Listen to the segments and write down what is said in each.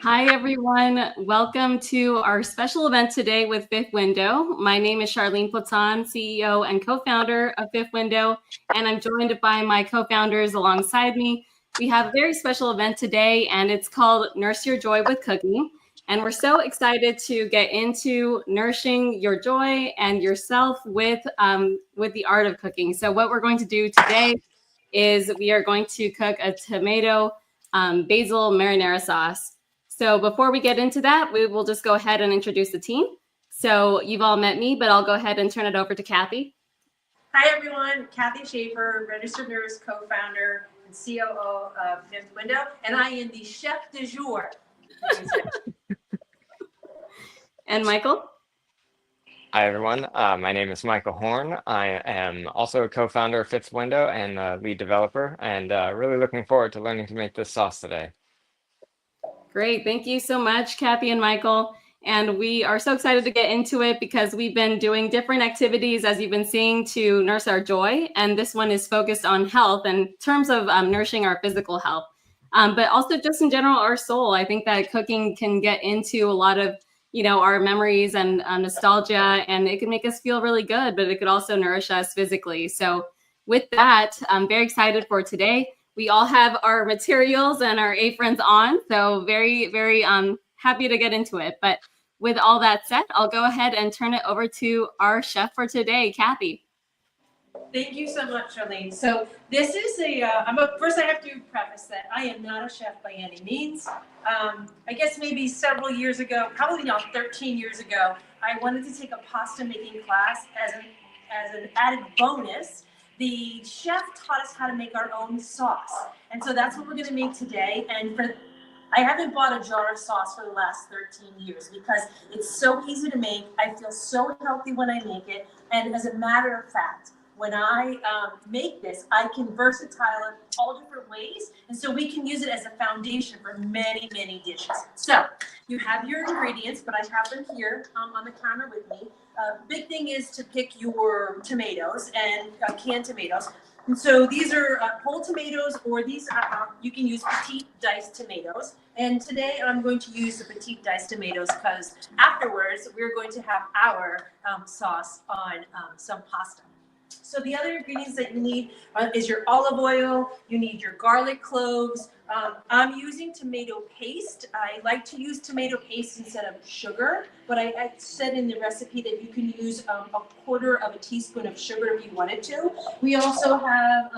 Hi, everyone. Welcome to our special event today with Fifth Window. My name is Charlene Platon, CEO and co-founder of Fifth Window, and I'm joined by my co-founders alongside me. We have a very special event today, and it's called Nurse Your Joy with Cooking. And we're so excited to get into nourishing your joy and yourself with the art of cooking. So what we're going to do today is we are going to cook a tomato basil marinara sauce. So before we get into that, we will just go ahead and introduce the team. So you've all met me, but I'll go ahead and turn it over to Kathy. Hi, everyone. Kathryn Shaffer, registered nurse, co-founder, and COO of Fifth Window, and I am the chef du jour. And Michael? Hi, everyone. My name is Michael Horn. I am also a co-founder of Fifth Window and a lead developer, and really looking forward to learning to make this sauce today. Great. Thank you so much, Kathy and Michael. And we are so excited to get into it because we've been doing different activities, as you've been seeing, to nurse our joy. And this one is focused on health in terms of nourishing our physical health, but also just in general, our soul. I think that cooking can get into a lot of our memories and nostalgia, and it can make us feel really good, but it could also nourish us physically. So with that, I'm very excited for today. We all have our materials and our aprons on, so very, very happy to get into it. But with all that said, I'll go ahead and turn it over to our chef for today, Kathy. Thank you so much, Charlene. So this is first I have to preface that I am not a chef by any means. I guess maybe several years ago, probably now 13 years ago, I wanted to take a pasta making class as an added bonus. The chef taught us how to make our own sauce. And so that's what we're going to make today. And I haven't bought a jar of sauce for the last 13 years because it's so easy to make. I feel so healthy when I make it. And as a matter of fact, when I make this, I can versatile it all different ways. And so we can use it as a foundation for many, many dishes. So you have your ingredients, but I have them here on the counter with me. Big thing is to pick your tomatoes and canned tomatoes. And so these are whole tomatoes, or these you can use petite diced tomatoes. And today I'm going to use the petite diced tomatoes because afterwards we're going to have our sauce on some pasta. So the other ingredients that you need is your olive oil, you need your garlic cloves. I'm using tomato paste. I like to use tomato paste instead of sugar, but I said in the recipe that you can use a quarter of a teaspoon of sugar if you wanted to. We also have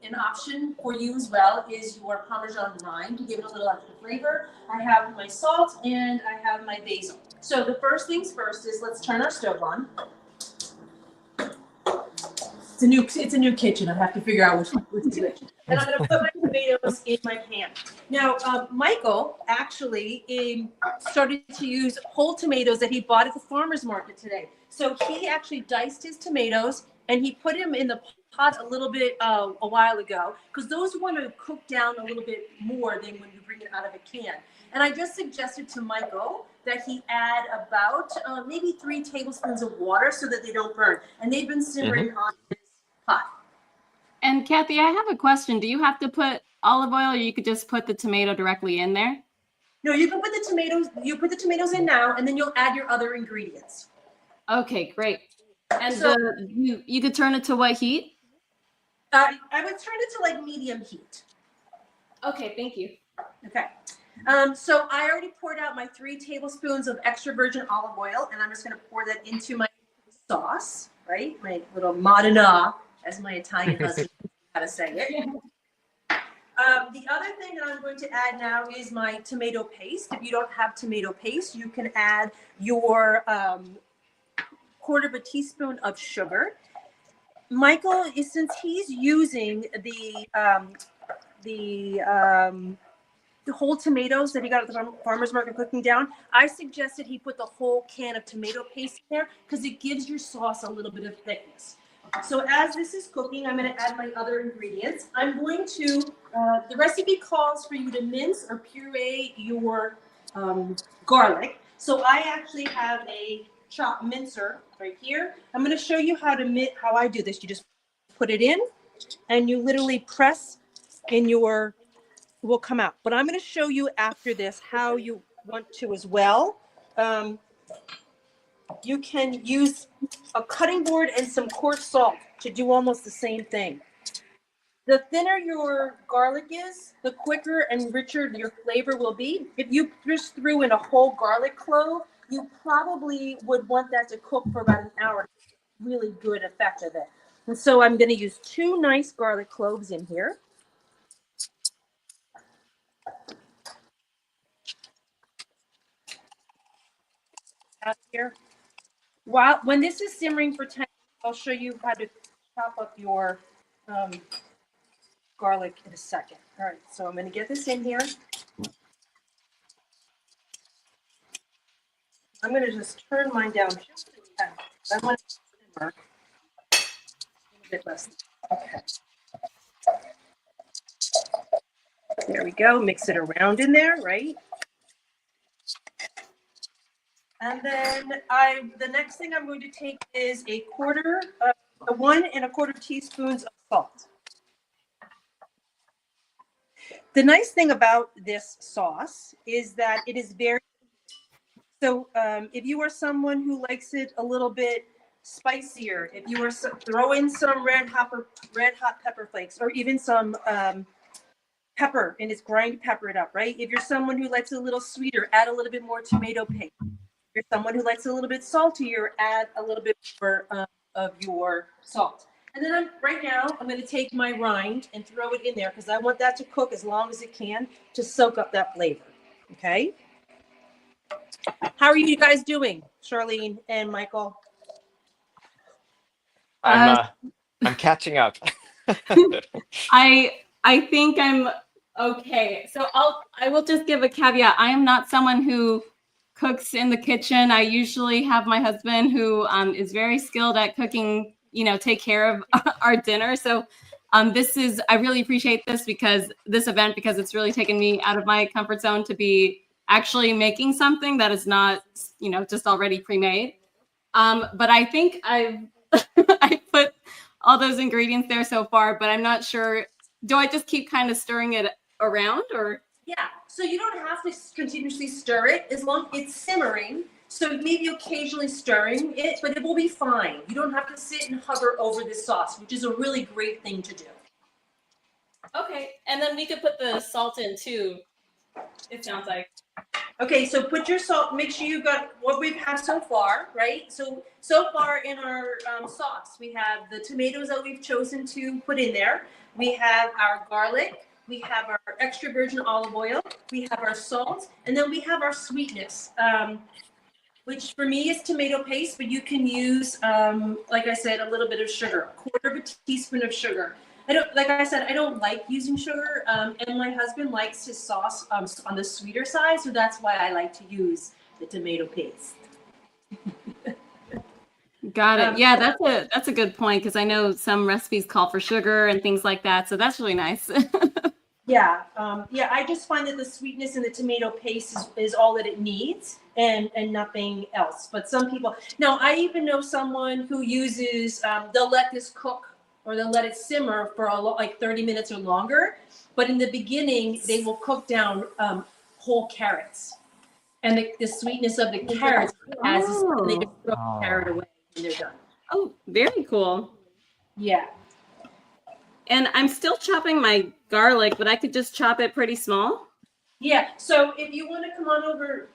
an option for you as well is your Parmesan rind to give it a little extra flavor. I have my salt and I have my basil. So the first things first is let's turn our stove on. It's a new kitchen. I have to figure out which direction. And I'm going to put my tomatoes in my pan. Now, Michael actually started to use whole tomatoes that he bought at the farmer's market today. So he actually diced his tomatoes and he put them in the pot a little bit a while ago because those want to cook down a little bit more than when you bring it out of a can. And I just suggested to Michael that he add about maybe 3 tablespoons of water so that they don't burn. And they've been simmering on this pot. And Kathy, I have a question. Do you have to put olive oil, or you could just put the tomato directly in there? No, you can put the tomatoes. You put the tomatoes in now, and then you'll add your other ingredients. Okay, great. And so you could turn it to what heat? I would turn it to like medium heat. Okay, thank you. Okay. So I already poured out my 3 tablespoons of extra virgin olive oil, and I'm just going to pour that into my sauce, right? My little marinara, as my Italian husband knows how to say it. The other thing that I'm going to add now is my tomato paste. If you don't have tomato paste, you can add your quarter of a teaspoon of sugar. Michael, since he's using the whole tomatoes that he got at the farmer's market cooking down, I suggested he put the whole can of tomato paste in there because it gives your sauce a little bit of thickness. So as this is cooking, I'm going to add my other ingredients. I'm going to, the recipe calls for you to mince or puree your garlic. So I actually have a chopped mincer right here. I'm going to show you how I do this. You just put it in and you literally press in your will come out. But I'm going to show you after this how you want to as well. You can use a cutting board and some coarse salt to do almost the same thing. The thinner your garlic is, the quicker and richer your flavor will be. If you just threw in a whole garlic clove, you probably would want that to cook for about an hour. Really good effect of it. And so I'm going to use 2 nice garlic cloves in here. Out here. When this is simmering for 10 minutes, I'll show you how to chop up your garlic in a second. All right, so I'm going to get this in here. I'm going to just turn mine down just a tad. I want it to simmer a little bit less. Okay. There we go. Mix it around in there, right? And then the next thing I'm going to take is a 1 1/4 teaspoons of salt. The nice thing about this sauce is that it is very, so if you are someone who likes it a little bit spicier, if you are throw in some red hot pepper flakes, or even some pepper, and it's grind pepper it up, right? If you're someone who likes it a little sweeter, add a little bit more tomato paste. If you're someone who likes it a little bit saltier, add a little bit more of your salt. And then right now, I'm going to take my rind and throw it in there because I want that to cook as long as it can to soak up that flavor. Okay. How are you guys doing, Charlene and Michael? I'm catching up. I think I'm okay. So I will just give a caveat. I am not someone who cooks in the kitchen. I usually have my husband who is very skilled at cooking, take care of our dinner. So I really appreciate this event because it's really taken me out of my comfort zone to be actually making something that is not, just already pre-made. But I think I put all those ingredients there so far, but I'm not sure. Do I just keep kind of stirring it around or? Yeah, so you don't have to continuously stir it as long as it's simmering. So maybe occasionally stirring it, but it will be fine. You don't have to sit and hover over this sauce, which is a really great thing to do. Okay, and then we could put the salt in too, it sounds like. Okay, so put your salt, make sure you've got what we've had so far, right? So far in our sauce, we have the tomatoes that we've chosen to put in there. We have our garlic. We have our extra virgin olive oil. We have our salt. And then we have our sweetness, which for me is tomato paste, but you can use, like I said, a little bit of sugar, 1/4 teaspoon of sugar. I don't like using sugar, and my husband likes his sauce on the sweeter side, so that's why I like to use the tomato paste. Got it. Yeah, that's a good point because I know some recipes call for sugar and things like that, so that's really nice. Yeah, I just find that the sweetness in the tomato paste is all that it needs and nothing else. But some people, now I even know someone who uses, they'll let this cook or they'll let it simmer for like 30 minutes or longer. But in the beginning, they will cook down whole carrots. And the sweetness of the carrots and they just throw the carrot away when they're done. Oh, very cool. Yeah. And I'm still chopping my garlic, but I could just chop it pretty small. Yeah, so if you want to come on over,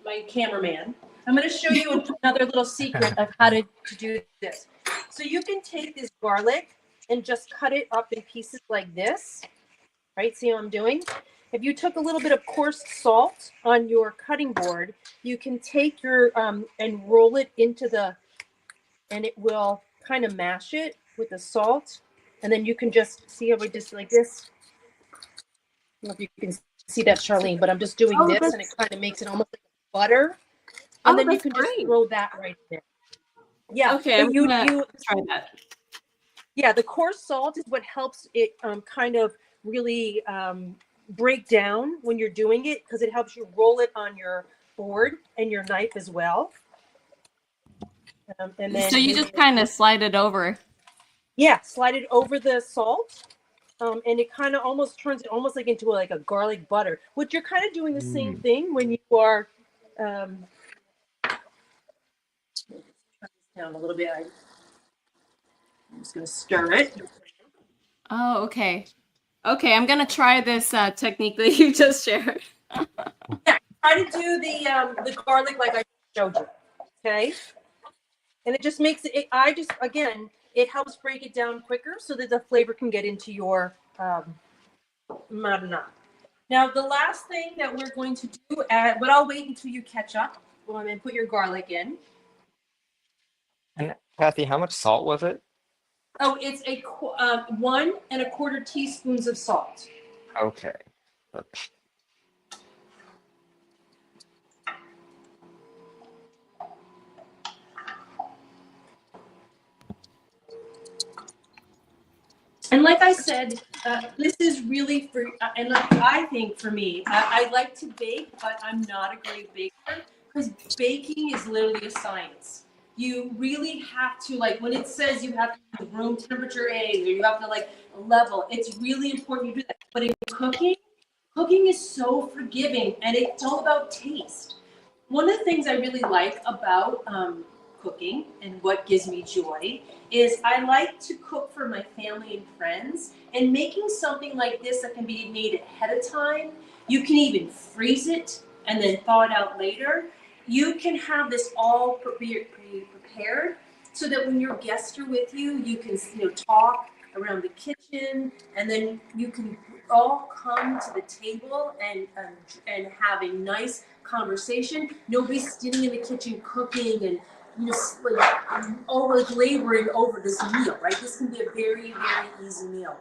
my cameraman, I'm going to show you another little secret of how to do this. So you can take this garlic and just cut it up in pieces like this, right? See what I'm doing? If you took a little bit of coarse salt on your cutting board, you can take your, and roll it into and it will kind of mash it with the salt. And then you can just see how we just like this. I don't know if you can see that, Charlene, but I'm just doing this and it kind of makes it almost like butter. And then you can just throw that right there. Yeah. Okay, I'm gonna try that. Yeah, the coarse salt is what helps it kind of really break down when you're doing it because it helps you roll it on your board and your knife as well. And then so you just kind of slide it over. Yeah, slide it over the salt and it kind of almost turns it almost like into like a garlic butter, which you're kind of doing the same Mm. thing when you are, turn this down a little bit. I'm just going to stir it. Oh, okay. Okay, I'm gonna try this technique that you just shared. Yeah, try to do the garlic like I showed you. Okay, and it just makes it. I just again, it helps break it down quicker so that the flavor can get into your marinara. Now, the last thing that we're going to do, but I'll wait until you catch up. Go on and put your garlic in. And Kathy, how much salt was it? Oh, it's a 1¼ teaspoons of salt. Okay. And like I said, this is really for, and like I think for me, I like to bake, but I'm not a great baker because baking is literally a science. You really have to, like, when it says you have to use room temperature eggs or you have to like level, it's really important you do that. But in cooking, cooking is so forgiving and it's all about taste. One of the things I really like about cooking and what gives me joy is I like to cook for my family and friends, and making something like this that can be made ahead of time. You can even freeze it and then thaw it out later. You can have this all prepared so that when your guests are with you, you can talk around the kitchen, and then you can all come to the table and have a nice conversation. Nobody's sitting in the kitchen cooking and like laboring over this meal, right? This can be a very, very easy meal.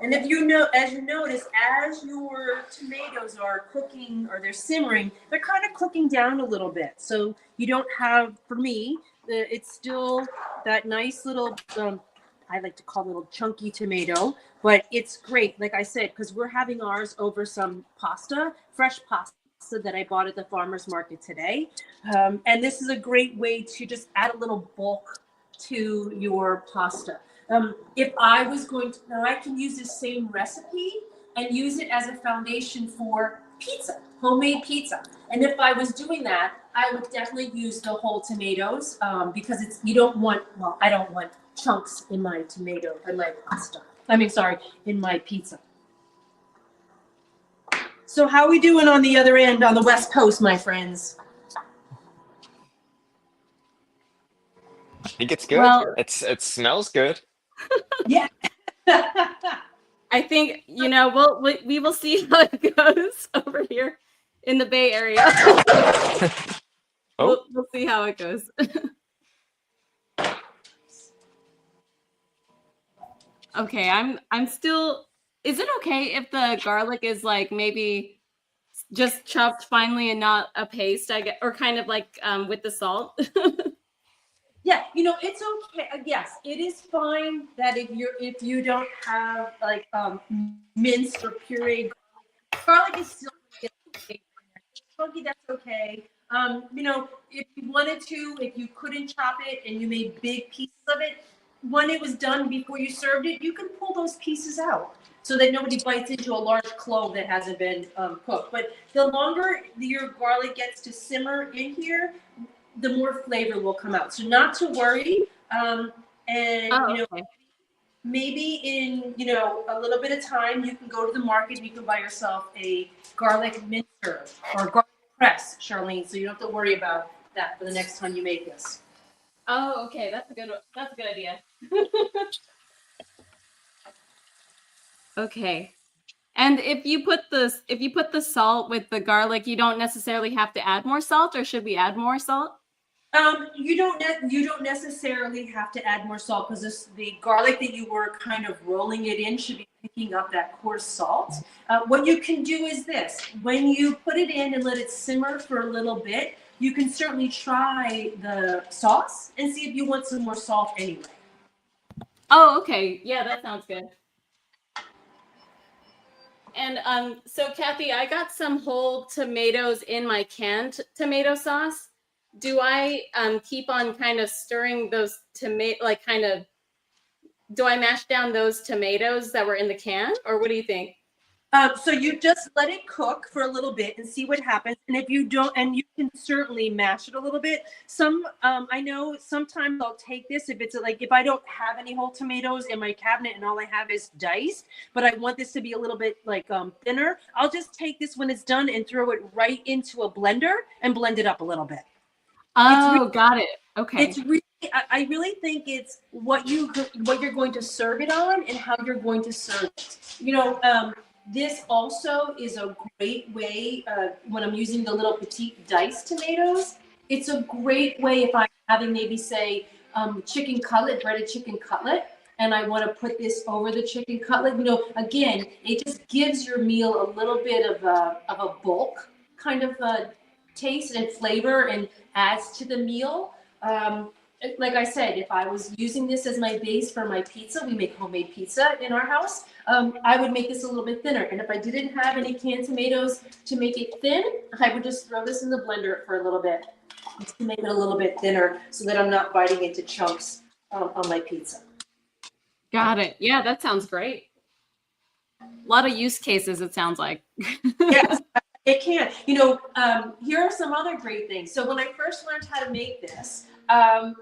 And if you know, as you notice, as your tomatoes are cooking or they're simmering, they're kind of cooking down a little bit. So you don't have, for me, it's still that nice little, I like to call it a little chunky tomato, but it's great, like I said, because we're having ours over some pasta, fresh pasta that I bought at the farmer's market today. And this is a great way to just add a little bulk to your pasta. If I was going to, now I can use this same recipe and use it as a foundation for pizza, homemade pizza. And if I was doing that, I would definitely use the whole tomatoes because it's, you don't want, well, I don't want chunks in my tomato, in my pasta. I mean, sorry, in my pizza. So how are we doing on the other end on the West Coast, my friends? I think it's good. Well, It smells good. Yeah. I think we will see how it goes over here in the Bay Area. Oh, We'll see how it goes. Okay, I'm still. Is it okay if the garlic is like maybe just chopped finely and not a paste? I get, or kind of like with the salt. Yeah, it's okay. Yes, it is fine that if you don't have like minced or pureed garlic is still chunky. That's okay. If you wanted to, if you couldn't chop it and you made big pieces of it, when it was done before you served it, you can pull those pieces out so that nobody bites into a large clove that hasn't been cooked. But the longer your garlic gets to simmer in here, the more flavor will come out. So not to worry. And Oh, okay. maybe in a little bit of time, you can go to the market and you can buy yourself a garlic mincer or garlic press, Charlene. So you don't have to worry about that for the next time you make this. Oh, okay. That's a good idea. Okay. And if you put the salt with the garlic, you don't necessarily have to add more salt, or should we add more salt? You don't necessarily have to add more salt because the garlic that you were kind of rolling it in should be picking up that coarse salt. What you can do is this: when you put it in and let it simmer for a little bit, you can certainly try the sauce and see if you want some more salt anyway. Oh, okay. Yeah, that sounds good. And so Kathy, I got some whole tomatoes in my canned tomato sauce. Do I keep on kind of stirring those tomato, like kind of do I mash down those tomatoes that were in the can, or what do you think? So you just let it cook for a little bit and see what happens. And if you don't, and you can certainly mash it a little bit. I know sometimes I'll take this if it's like, if I don't have any whole tomatoes in my cabinet and all I have is diced, but I want this to be a little bit like thinner, I'll just take this when it's done and throw it right into a blender and blend it up a little bit. Oh, got it. Okay. It's really, I really think it's what you're going to serve it on and how you're going to serve it. This also is a great way when I'm using the little petite diced tomatoes. It's a great way if I'm having maybe say chicken cutlet, breaded chicken cutlet, and I want to put this over the chicken cutlet. Again, it just gives your meal a little bit of a bulk kind of taste and flavor and adds to the meal. Like I said, if I was using this as my base for my pizza, we make homemade pizza in our house, I would make this a little bit thinner. And if I didn't have any canned tomatoes to make it thin, I would just throw this in the blender for a little bit to make it a little bit thinner so that I'm not biting into chunks on my pizza. Got it. Yeah, that sounds great. A lot of use cases, it sounds like. Yes, it can. Here are some other great things. So when I first learned how to make this, I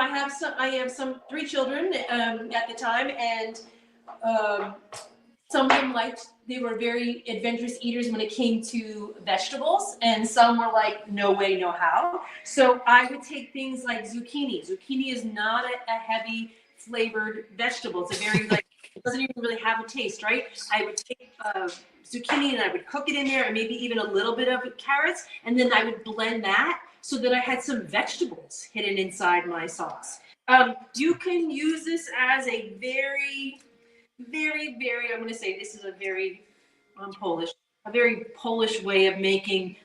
have some 3 children at the time, and some of them they were very adventurous eaters when it came to vegetables, and some were like, no way, no how. So I would take things like zucchini. Zucchini is not a heavy flavored vegetable. It's a very it doesn't even really have a taste, right? I would take zucchini and I would cook it in there, and maybe even a little bit of carrots, and then I would blend that so that I had some vegetables hidden inside my sauce. You can use this as a very, very, very, I'm going to say this is a very Polish, a very Polish way of making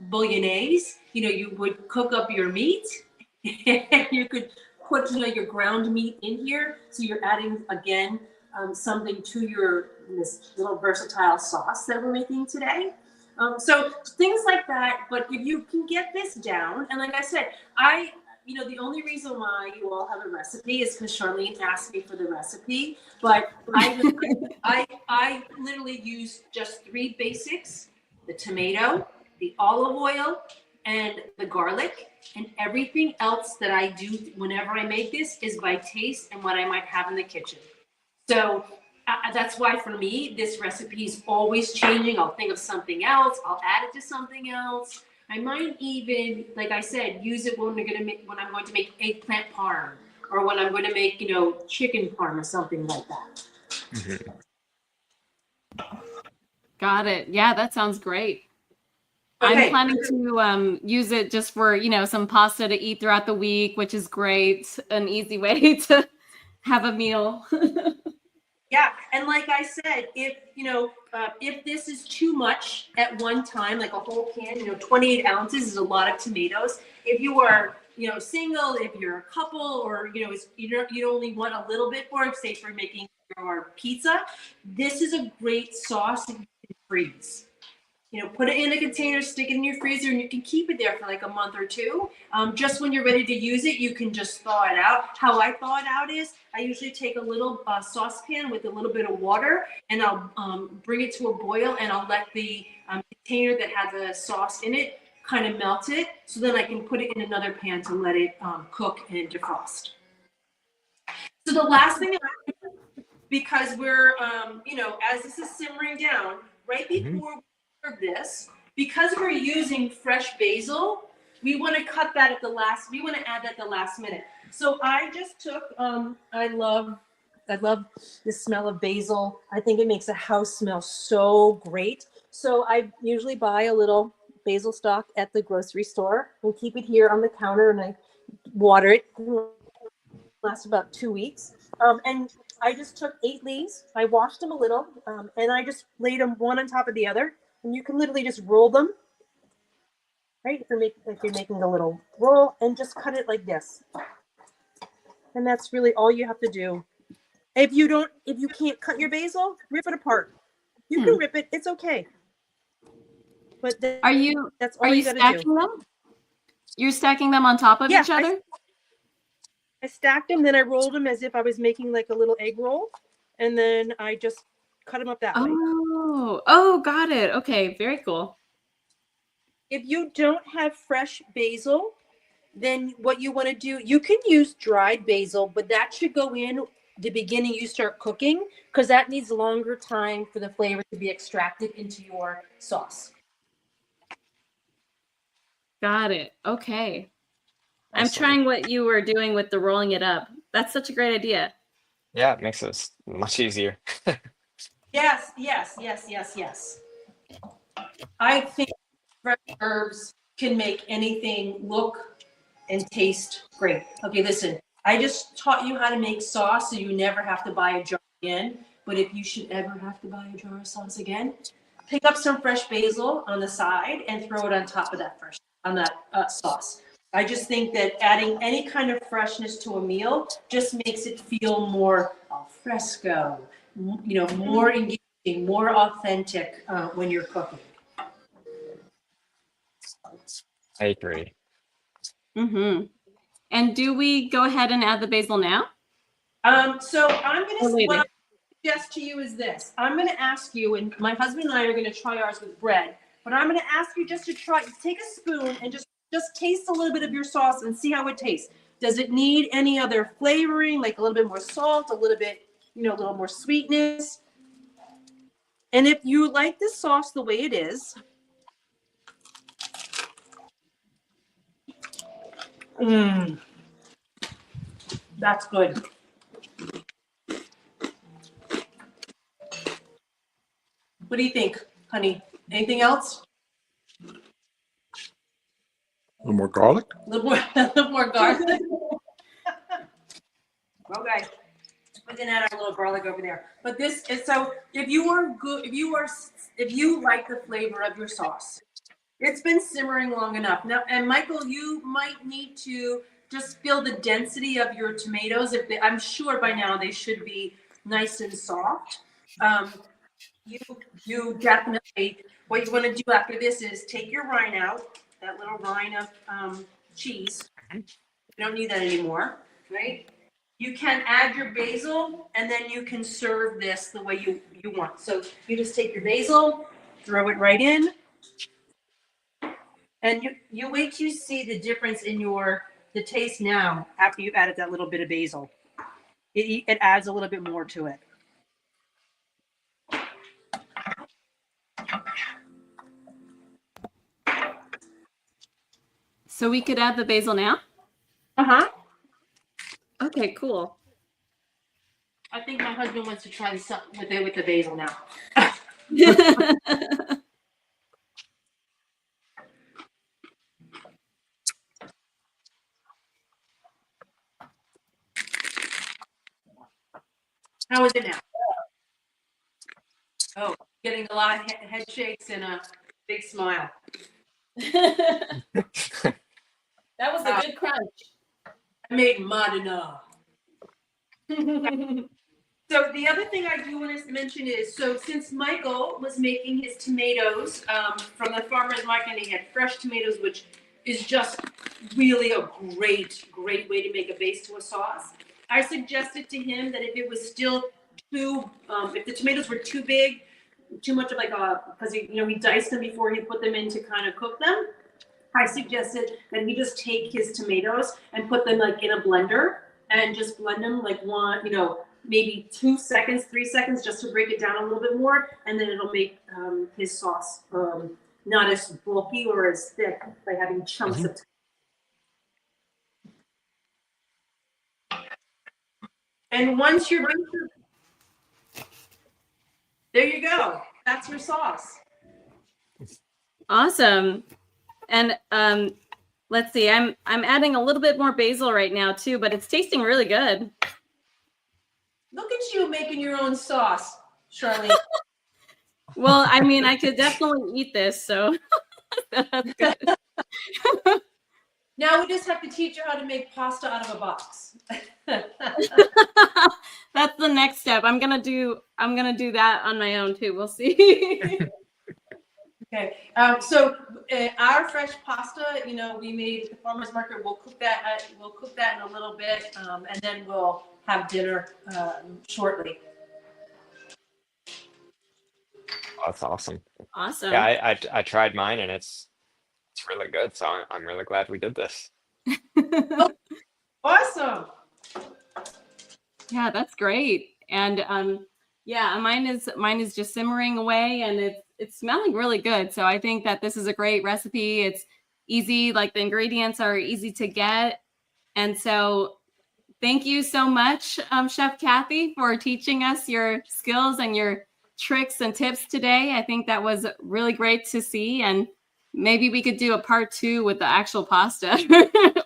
bolognese. You would cook up your meat and you could put, your ground meat in here. So you're adding, again, something to this little versatile sauce that we're making today. So things like that, but if you can get this down, and like I said, the only reason why you all have a recipe is because Charlene asked me for the recipe, but I literally use just 3 basics: the tomato, the olive oil, and the garlic, and everything else that I do whenever I make this is by taste and what I might have in the kitchen. So that's why for me, this recipe is always changing. I'll think of something else. I'll add it to something else. I might even, like I said, use it when I'm going to make eggplant parm, or when I'm going to make, chicken parm or something like that. Mm-hmm. Got it. Yeah, that sounds great. Okay. I'm planning to use it just for, some pasta to eat throughout the week, which is great. An easy way to have a meal. Yeah, and like I said, if this is too much at one time, like a whole can, 28 ounces is a lot of tomatoes. If you are, single, if you're a couple, or you only want a little bit more, say for making your pizza, this is a great sauce that you can freeze. Put it in a container, stick it in your freezer, and you can keep it there for like a month or 2. Just when you're ready to use it, you can just thaw it out. How I thaw it out is I usually take a little saucepan with a little bit of water, and I'll bring it to a boil, and I'll let the container that has the sauce in it kind of melt it, so then I can put it in another pan to let it cook and defrost. So the last thing, because we're, as this is simmering down, right before this, because we're using fresh basil, we want to cut that we want to add that at the last minute. So I just took, I love the smell of basil. I think it makes a house smell so great. So I usually buy a little basil stalk at the grocery store and keep it here on the counter, and I water it. It lasts about 2 weeks. And I just took 8 leaves. I washed them a little, and I just laid them one on top of the other. And you can literally just roll them, right? If you're making a little roll, and just cut it like this. And that's really all you have to do. If you can't cut your basil, rip it apart. You can rip it; it's okay. But that's all you gotta stacking do. them? You're stacking them on top of each other? I stacked them, then I rolled them as if I was making like a little egg roll, and then I just cut them up that way. Oh, got it. Okay, very cool. If you don't have fresh basil, then what you want to do, you can use dried basil, but that should go in the beginning you start cooking, because that needs longer time for the flavor to be extracted into your sauce. Got it. Okay. I'm Excellent. trying what you were doing with the rolling it up. That's such a great idea. Yeah, it makes it much easier. Yes. I think fresh herbs can make anything look and taste great. Okay, listen, I just taught you how to make sauce so you never have to buy a jar again. But if you should ever have to buy a jar of sauce again, pick up some fresh basil on the side and throw it on top of that sauce. I just think that adding any kind of freshness to a meal just makes it feel more al fresco, more engaging, more authentic when you're cooking. I agree. Mm-hmm. And do we go ahead and add the basil now? So I'm Or gonna later? what I suggest to you is this. I'm gonna ask you, and my husband and I are gonna try ours with bread, but I'm gonna ask you just to take a spoon and just taste a little bit of your sauce and see how it tastes. Does it need any other flavoring, like a little bit more salt, a little bit, a little more sweetness? And if you like this sauce the way it is, that's good. What do you think, honey? Anything else? A little more garlic? A little more garlic. Okay, we can add our little garlic over there. But this is so. If you like the flavor of your sauce, it's been simmering long enough now. And Michael, you might need to just feel the density of your tomatoes. I'm sure by now they should be nice and soft. You definitely. What you want to do after this is take your rind out, that little rind of cheese. You don't need that anymore, right? You can add your basil, and then you can serve this the way you want. So you just take your basil, throw it right in, and you wait till you see the difference in the taste now after you've added that little bit of basil. It adds a little bit more to it. So we could add the basil now? Uh-huh. Okay, cool. I think my husband wants to try something with the basil now. How is it now? Oh, getting a lot of head shakes and a big smile. That was a good crunch. I made marinara. So the other thing I do want to mention is, so since Michael was making his tomatoes from the farmer's market, and he had fresh tomatoes, which is just really a great way to make a base to a sauce. I suggested to him that if it was still if the tomatoes were too big, too much of because he diced them before he put them in to kind of cook them. I suggested that he just take his tomatoes and put them in a blender and just blend them maybe 2 seconds, 3 seconds, just to break it down a little bit more, and then it'll make his sauce not as bulky or as thick by having chunks of. And once you're there, you go. That's your sauce. Awesome. And let's see, I'm adding a little bit more basil right now too, but it's tasting really good. Look at you making your own sauce, Charlene. Well, I mean, I could definitely eat this, so that's good. Now we just have to teach her how to make pasta out of a box. That's the next step. I'm gonna do that on my own too. We'll see. Okay, so our fresh pasta, you know, we made at the farmer's market. We'll cook that. We'll cook that in a little bit, and then we'll have dinner shortly. Oh, that's awesome. Awesome. Yeah, I tried mine and it's really good. So I'm really glad we did this. Awesome. Yeah, that's great. And yeah, mine is just simmering away and it's smelling really good. So I think that this is a great recipe. It's easy, like the ingredients are easy to get. And so thank you so much, Chef Kathy, for teaching us your skills and your tricks and tips today. I think that was really great to see. And maybe we could do a part 2 with the actual pasta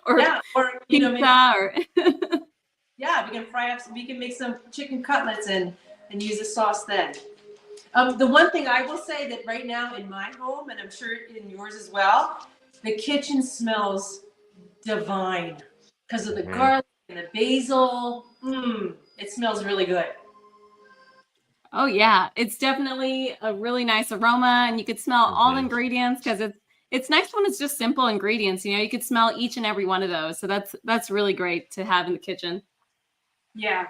or Yeah, or you know, maybe, pizza or yeah, we can fry up. We can make some chicken cutlets and use the sauce then. The one thing I will say that right now in my home, and I'm sure in yours as well, the kitchen smells divine because of the garlic and the basil. It smells really good. Oh yeah, it's definitely a really nice aroma, and you could smell all the ingredients because it's nice when it's just simple ingredients. You know, you could smell each and every one of those. So that's really great to have in the kitchen. Yeah.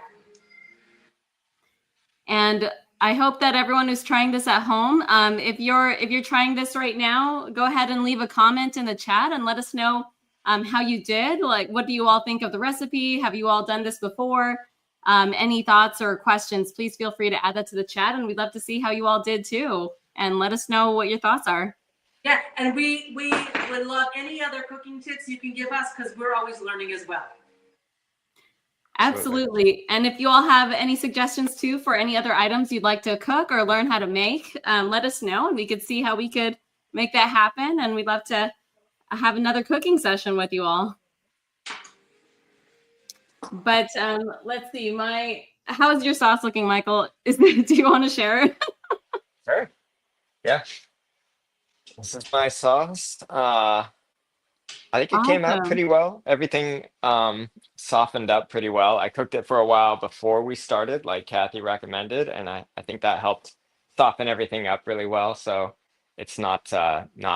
And I hope that everyone who's trying this at home, if you're trying this right now, go ahead and leave a comment in the chat and let us know how you did. Like, what do you all think of the recipe? Have you all done this before? Any thoughts or questions, please feel free to add that to the chat, and we'd love to see how you all did too. And let us know what your thoughts are. Yeah, and we would love any other cooking tips you can give us because we're always learning as well. Absolutely. And if you all have any suggestions too for any other items you'd like to cook or learn how to make, let us know and we could see how we could make that happen. And we'd love to have another cooking session with you all. But let's see, how is your sauce looking, Michael? Do you want to share it? Sure. Yeah. This is my sauce. I think it came out Awesome. pretty well. Everything softened up pretty well. I cooked it for a while before we started, like Kathy recommended, and I think that helped soften everything up really well. So it's not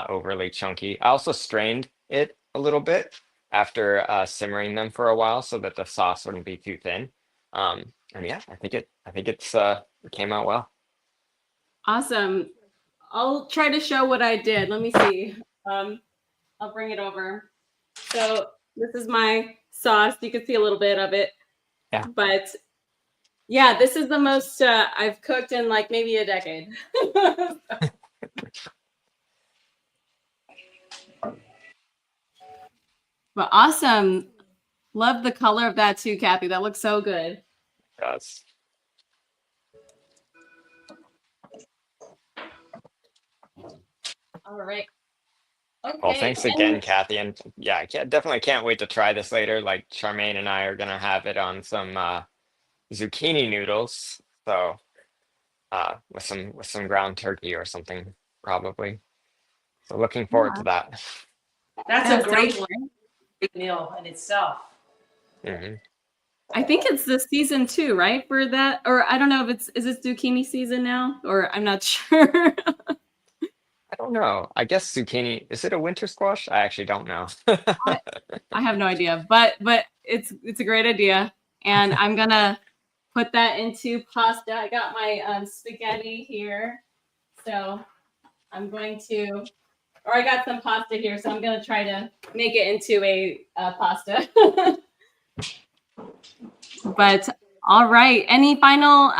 overly chunky. I also strained it a little bit after simmering them for a while so that the sauce wouldn't be too thin. And yeah, I think it came out well. Awesome. I'll try to show what I did. Let me see. I'll bring it over. So this is my sauce. You can see a little bit of it. Yeah. But yeah, this is the most I've cooked in like maybe a decade. But awesome. Love the color of that too, Kathy. That looks so good. Yes. All right. Okay. Well, thanks again, Kathy. And yeah, definitely can't wait to try this later. Like Charmaine and I are gonna have it on some zucchini noodles. So with some ground turkey or something, probably. So looking forward to that. That's Yeah, a great so- meal in itself. Hmm. I think it's the season too, right? For that, or I don't know if is it zucchini season now, or I'm not sure. I don't know. I guess zucchini, is it a winter squash? I actually don't know. I have no idea, but it's a great idea, and I'm gonna put that into pasta. I got my spaghetti here, so I'm going to, or I got some pasta here, so I'm gonna try to make it into a pasta. But all right, any final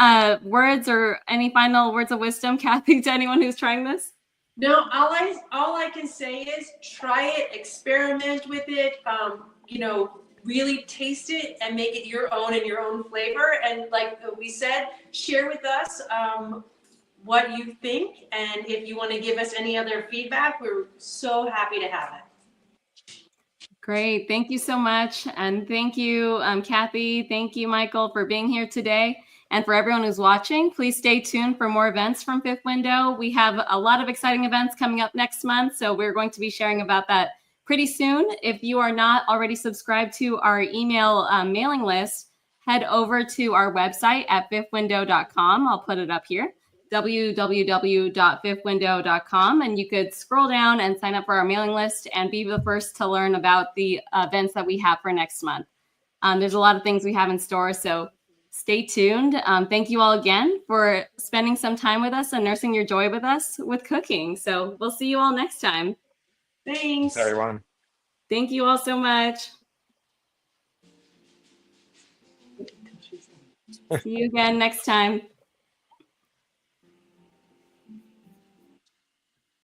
words or any final words of wisdom, Kathy, to anyone who's trying this? No, all I can say is try it, experiment with it, you know, really taste it and make it your own and your own flavor. And like we said, share with us what you think. And if you want to give us any other feedback, we're so happy to have it. Great. Thank you so much. And thank you, Kathy. Thank you, Michael, for being here today. And for everyone who's watching, please stay tuned for more events from Fifth Window. We have a lot of exciting events coming up next month, so we're going to be sharing about that pretty soon. If you are not already subscribed to our email mailing list, head over to our website at fifthwindow.com. I'll put it up here, www.fifthwindow.com, and you could scroll down and sign up for our mailing list and be the first to learn about the events that we have for next month. There's a lot of things we have in store, so stay tuned. Thank you all again for spending some time with us and nursing your joy with us with cooking. So we'll see you all next time. Thanks. Thanks, everyone. Thank you all so much. See you again next time.